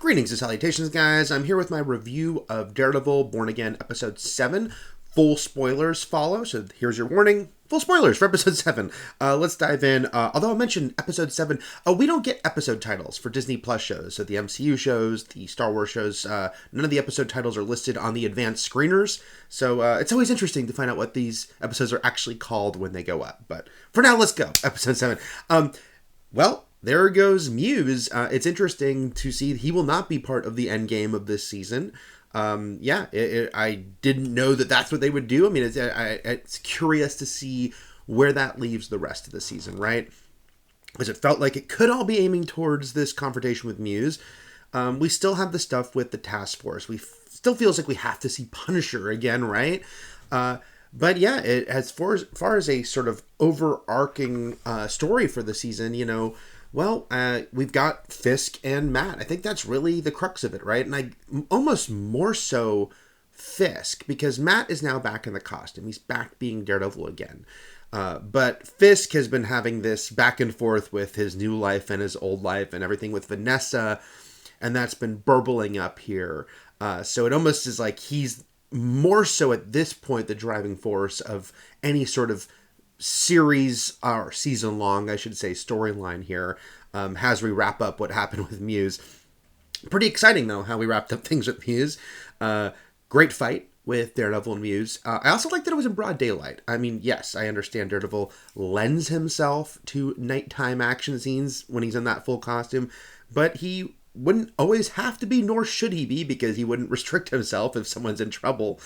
Greetings and salutations, guys. I'm here with my review of Daredevil Born Again Episode 7. Full spoilers follow, so here's your warning. Full spoilers for Episode 7. Let's dive in. Although I mentioned Episode 7, we don't get episode titles for Disney Plus shows. So the MCU shows, the Star Wars shows, none of the episode titles are listed on the advanced screeners. So it's always interesting to find out what these episodes are actually called when they go up. But for now, let's go. Episode 7. Well, there goes Muse. It's interesting to see he will not be part of the end game of this season. I didn't know that that's what they would do. I mean, it's curious to see where that leaves the rest of the season, right? Because it felt like it could all be aiming towards this confrontation with Muse. We still have the stuff with the task force. Still feels like we have to see Punisher again, right? But yeah, as far as a sort of overarching story for the season, we've got Fisk and Matt. I think that's really the crux of it, right? And almost more so Fisk, because Matt is now back in the costume. He's back being Daredevil again. But Fisk has been having this back and forth with his new life and his old life and everything with Vanessa, and that's been burbling up here. So it almost is like he's more so at this point the driving force of any sort of series or season long, I should say, storyline here, as we wrap up what happened with Muse. Pretty exciting though how we wrapped up things with Muse. Great fight with Daredevil and Muse. I also like that it was in broad daylight. I mean, yes, I understand Daredevil lends himself to nighttime action scenes when he's in that full costume, but he wouldn't always have to be, nor should he be, because he wouldn't restrict himself if someone's in trouble,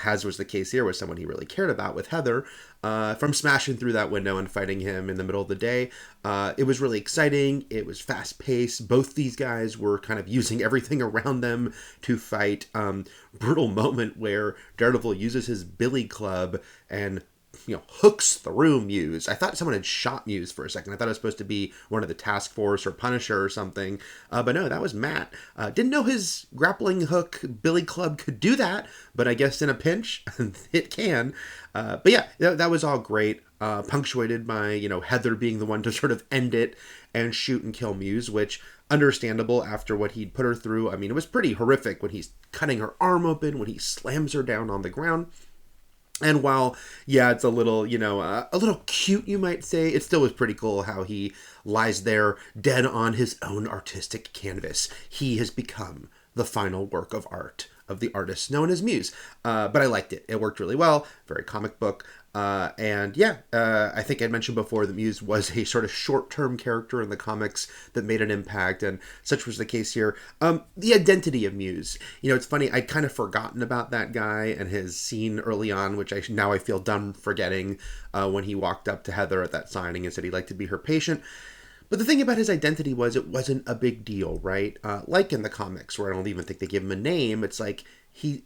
as was the case here with someone he really cared about, with Heather, from smashing through that window and fighting him in the middle of the day. It was really exciting. It was fast-paced. Both these guys were kind of using everything around them to fight. Brutal moment where Daredevil uses his billy club and hooks through Muse. I thought someone had shot Muse for a second. I thought it was supposed to be one of the task force or Punisher or something. But no, that was Matt. Didn't know his grappling hook billy club could do that, but I guess in a pinch, it can. But yeah, that was all great. Punctuated by, Heather being the one to sort of end it and shoot and kill Muse, which understandable after what he'd put her through. I mean, it was pretty horrific when he's cutting her arm open, when he slams her down on the ground. And while, yeah, it's a little, a little cute, you might say, it still was pretty cool how he lies there dead on his own artistic canvas. He has become the final work of art of the artist known as Muse. But I liked it. It worked really well. Very comic book. I think I mentioned before that Muse was a sort of short-term character in the comics that made an impact, and such was the case here. The identity of Muse. It's funny, I'd kind of forgotten about that guy and his scene early on, which now I feel dumb forgetting, when he walked up to Heather at that signing and said he'd like to be her patient. But the thing about his identity was it wasn't a big deal, right? Like in the comics, where I don't even think they give him a name. It's like he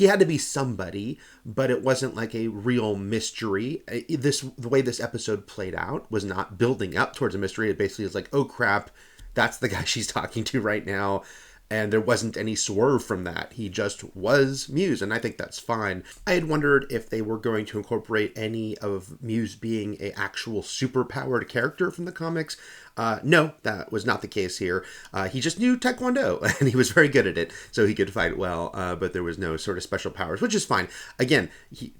had to be somebody, but it wasn't like a real mystery. The way this episode played out was not building up towards a mystery. It basically is like, oh crap, that's the guy she's talking to right now. And there wasn't any swerve from that. He just was Muse, and I think that's fine. I had wondered if they were going to incorporate any of Muse being an actual superpowered character from the comics. No, that was not the case here. He just knew Taekwondo, and he was very good at it, so he could fight well, but there was no sort of special powers, which is fine. Again,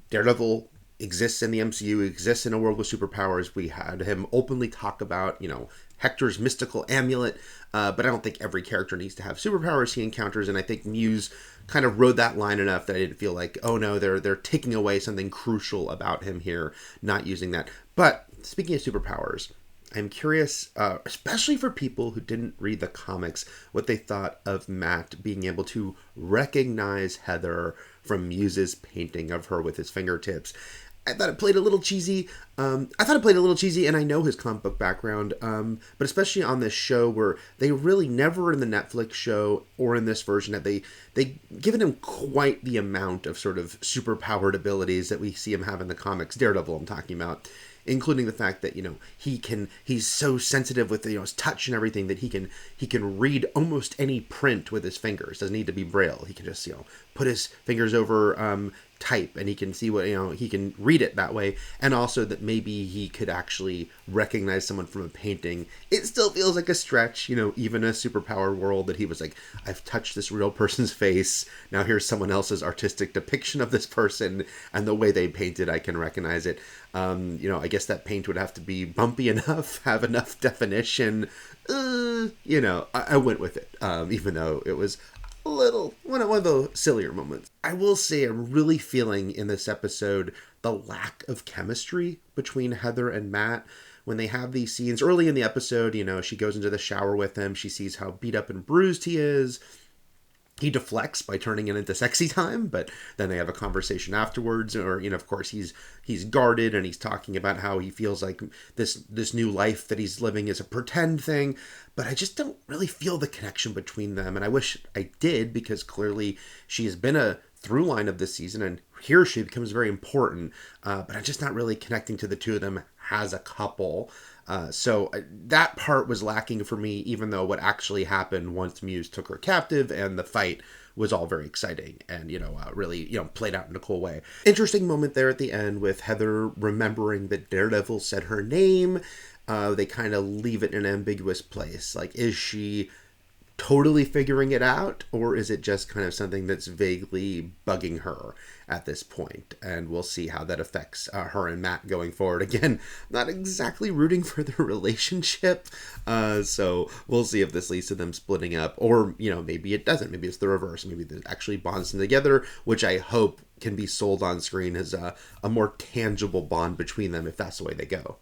Daredevil exists in the MCU, exists in a world with superpowers. We had him openly talk about, Hector's mystical amulet, but I don't think every character needs to have superpowers he encounters, and I think Muse kind of rode that line enough that I didn't feel like, oh no, they're taking away something crucial about him here, not using that. But speaking of superpowers, I'm curious, especially for people who didn't read the comics, what they thought of Matt being able to recognize Heather from Muse's painting of her with his fingertips. I thought it played a little cheesy. And I know his comic book background, but especially on this show where they really never in the Netflix show or in this version that they given him quite the amount of sort of superpowered abilities that we see him have in the comics. Daredevil, I'm talking about, including the fact that he's so sensitive with his touch and everything that he can read almost any print with his fingers. Doesn't need to be braille. He can just put his fingers over type and he can see what, he can read it that way, and also that maybe he could actually recognize someone from a painting. It still feels like a stretch, even a superpower world, that he was like, I've touched this real person's face, now here's someone else's artistic depiction of this person, and the way they painted, I can recognize it. I guess that paint would have to be bumpy enough, have enough definition. I went with it, even though it was a little one of the sillier moments. I will say I'm really feeling in this episode the lack of chemistry between Heather and Matt. When they have these scenes early in the episode, she goes into the shower with him. She sees how beat up and bruised he is. He deflects by turning it into sexy time, but then they have a conversation afterwards, or, of course he's guarded and he's talking about how he feels like this new life that he's living is a pretend thing, but I just don't really feel the connection between them, and I wish I did, because clearly she has been a through line of this season, and here she becomes very important, but I'm just not really connecting to the two of them as a couple. So that part was lacking for me, even though what actually happened once Muse took her captive and the fight was all very exciting and, really, played out in a cool way. Interesting moment there at the end with Heather remembering that Daredevil said her name. They kind of leave it in an ambiguous place. Like, is she totally figuring it out, or is it just kind of something that's vaguely bugging her at this point? And we'll see how that affects her and Matt going forward. Again, not exactly rooting for their relationship, so we'll see if this leads to them splitting up, or maybe it doesn't. Maybe it's the reverse. Maybe it actually bonds them together, which I hope can be sold on screen as a more tangible bond between them, if that's the way they go.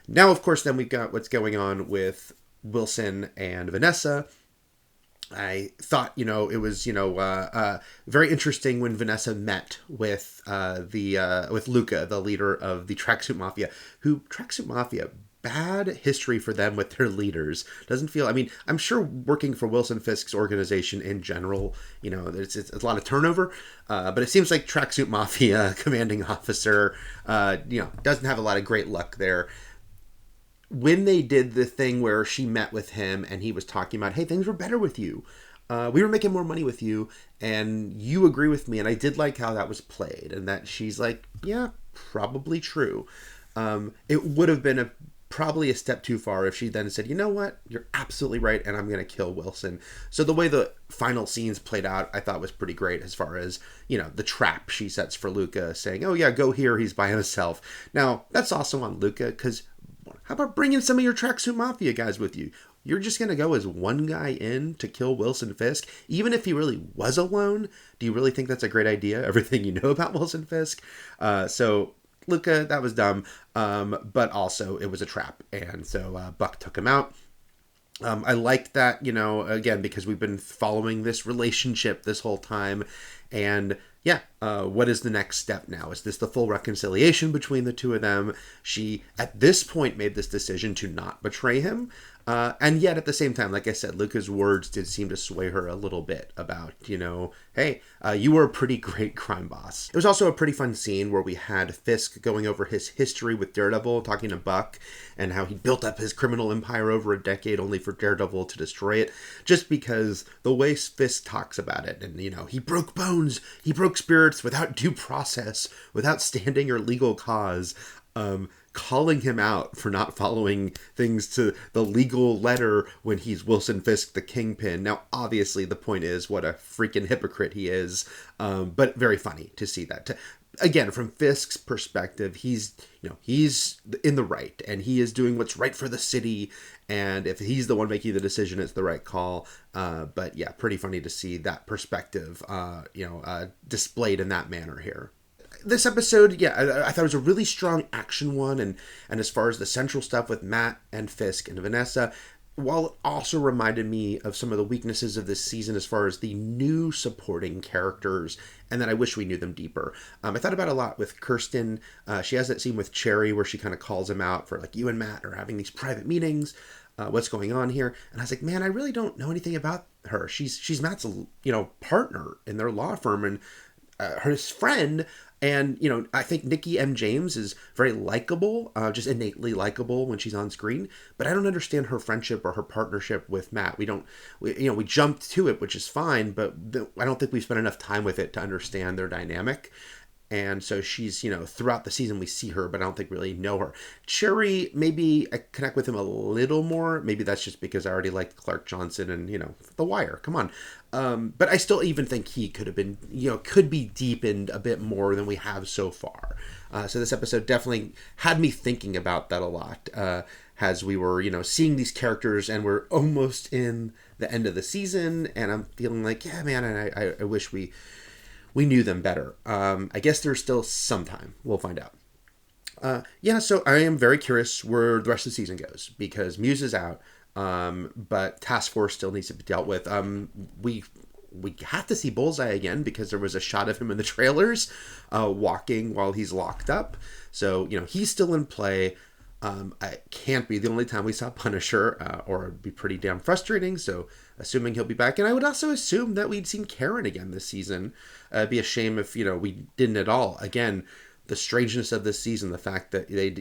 Now, of course, then we've got what's going on with Wilson and Vanessa. I thought, it was, very interesting when Vanessa met with with Luca, the leader of the Tracksuit Mafia, Tracksuit Mafia, bad history for them with their leaders. Doesn't feel, I'm sure working for Wilson Fisk's organization in general, it's a lot of turnover, but it seems like Tracksuit Mafia commanding officer, doesn't have a lot of great luck there. When they did the thing where she met with him and he was talking about, hey, things were better with you. We were making more money with you and you agree with me. And I did like how that was played, and that she's like, yeah, probably true. It would have been probably a step too far if she then said, you know what, you're absolutely right, and I'm going to kill Wilson. So the way the final scenes played out, I thought was pretty great, as far as, the trap she sets for Luca, saying, oh yeah, go here, he's by himself. Now, that's also on Luca, because how about bringing some of your Tracksuit Mafia guys with you? You're just going to go as one guy in to kill Wilson Fisk? Even if he really was alone, do you really think that's a great idea? Everything you know about Wilson Fisk? So, Luca, that was dumb. But also, it was a trap. And so Buck took him out. I liked that, again, because we've been following this relationship this whole time. And yeah, what is the next step now? Is this the full reconciliation between the two of them? She, at this point, made this decision to not betray him. And yet, at the same time, like I said, Luca's words did seem to sway her a little bit about, hey, you were a pretty great crime boss. There was also a pretty fun scene where we had Fisk going over his history with Daredevil, talking to Buck, and how he built up his criminal empire over a decade only for Daredevil to destroy it. Just because the way Fisk talks about it, and, he broke bones, he broke spirits without due process, without standing or legal cause, calling him out for not following things to the legal letter when he's Wilson Fisk, the Kingpin. Now, obviously, the point is what a freaking hypocrite he is, but very funny to see that. Again, from Fisk's perspective, he's in the right, and he is doing what's right for the city, and if he's the one making the decision, it's the right call. But yeah, pretty funny to see that perspective, displayed in that manner here. This episode, yeah, I thought it was a really strong action one, and as far as the central stuff with Matt and Fisk and Vanessa, while it also reminded me of some of the weaknesses of this season as far as the new supporting characters, and that I wish we knew them deeper. I thought about it a lot with Kirsten. She has that scene with Cherry where she kind of calls him out for, like, you and Matt are having these private meetings. What's going on here? And I was like, man, I really don't know anything about her. She's Matt's, partner in their law firm, and his friend. And, I think Nikki M. James is very likable, just innately likable when she's on screen. But I don't understand her friendship or her partnership with Matt. We jumped to it, which is fine, but I don't think we've spent enough time with it to understand their dynamic. And so she's, throughout the season we see her, but I don't think we really know her. Cherry, maybe I connect with him a little more. Maybe that's just because I already liked Clark Johnson and, The Wire. Come on. But I still even think he could have been, could be deepened a bit more than we have so far. So this episode definitely had me thinking about that a lot as we were, seeing these characters, and we're almost in the end of the season, and I'm feeling like, yeah, man, and I wish we knew them better. I guess there's still some time. We'll find out. So I am very curious where the rest of the season goes, because Muse is out, but Task Force still needs to be dealt with. We have to see Bullseye again, because there was a shot of him in the trailers walking while he's locked up. So, he's still in play. It can't be the only time we saw Punisher, or it'd be pretty damn frustrating. So, assuming he'll be back. And I would also assume that we'd seen Karen again this season. It'd be a shame if, we didn't at all. Again, the strangeness of this season, the fact that they,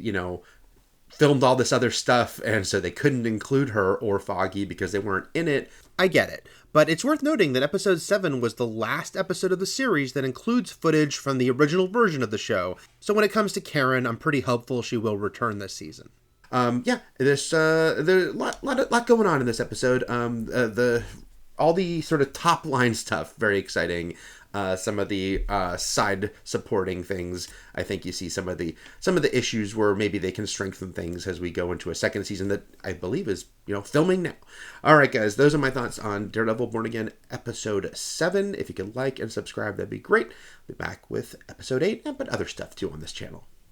filmed all this other stuff, and so they couldn't include her or Foggy because they weren't in it. I get it. But it's worth noting that episode 7 was the last episode of the series that includes footage from the original version of the show. So when it comes to Karen, I'm pretty hopeful she will return this season. There's a lot going on in this episode. All the sort of top line stuff, very exciting. Some of the side supporting things, I think you see some of the issues where maybe they can strengthen things as we go into a second season that I believe is filming now. All right, guys, those are my thoughts on Daredevil Born Again episode 7. If you could like and subscribe, that'd be great. I'll be back with episode 8, but other stuff too on this channel.